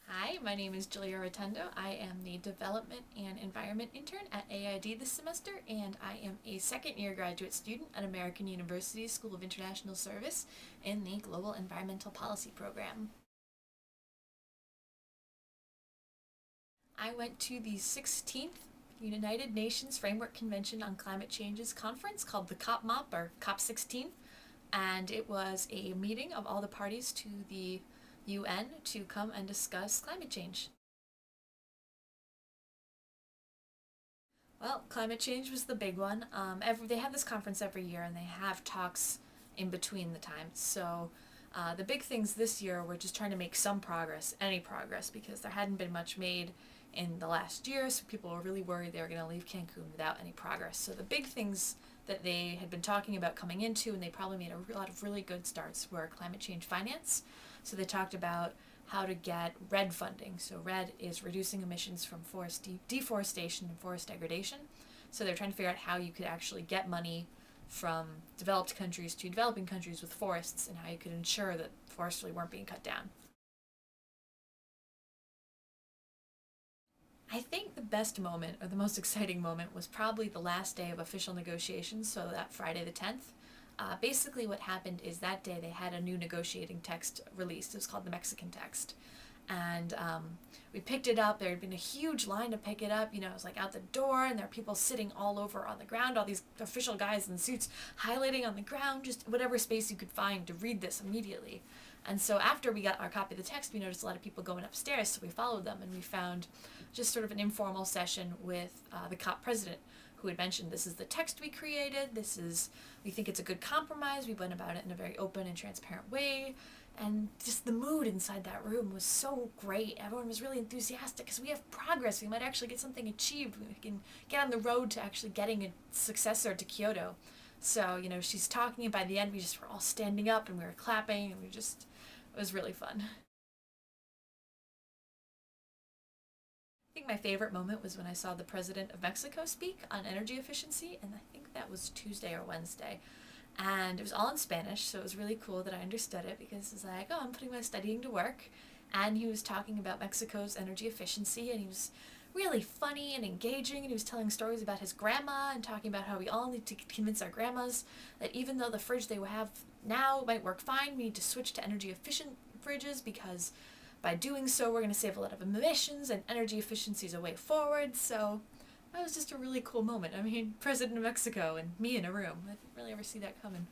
Hi, my name is Julia Rotondo. I am the Development and Environment Intern at AID this semester, and I am a second year graduate student at American University's School of International Service in the Global Environmental Policy program. I went to the 16th United Nations Framework Convention on Climate Change's conference called the COP or COP16, and it was a meeting of all the parties to the UN to come and discuss climate change. Well, climate change was the big one. They have this conference every year, and they have talks in between the times. So, the big things this year were just trying to make some progress, any progress, because there hadn't been much made in the last year. So people were really worried they were going to leave Cancun without any progress. So the big things that they had been talking about coming into, and they probably made a lot of really good starts, were climate change finance. So they talked about how to get RED funding. So RED is reducing emissions from forest deforestation and forest degradation. So they're trying to figure out how you could actually get money from developed countries to developing countries with forests and how you could ensure that forests really weren't being cut down. I think the best moment or the most exciting moment was probably the last day of official negotiations, so that Friday the 10th. Basically, what happened is that day they had a new negotiating text released. It was called the Mexican text. And we picked it up. There had been a huge line to pick it up. You know, it was like out the door, and there were people sitting all over on the ground, all these official guys in suits highlighting on the ground, just whatever space you could find to read this immediately. And so after we got our copy of the text, we noticed a lot of people going upstairs, so we followed them and we found just sort of an informal session with the COP president who had mentioned this is the text we created, we think it's a good compromise, we went about it in a very open and transparent way, and just the mood inside that room was so great. Everyone was really enthusiastic because we have progress, we might actually get something achieved, we can get on the road to actually getting a successor to Kyoto. So, you know, she's talking, and by the end we just were all standing up and we were clapping, and it was really fun. I think my favorite moment was when I saw the president of Mexico speak on energy efficiency, and I think that was Tuesday or Wednesday. And it was all in Spanish, so it was really cool that I understood it because it's like, oh, I'm putting my studying to work. And he was talking about Mexico's energy efficiency, and he was really funny and engaging, and he was telling stories about his grandma and talking about how we all need to convince our grandmas that even though the fridge they have now might work fine, we need to switch to energy efficient fridges because by doing so, we're going to save a lot of emissions, and energy efficiency is a way forward. So that was just a really cool moment. I mean, President of Mexico and me in a room. I didn't really ever see that coming.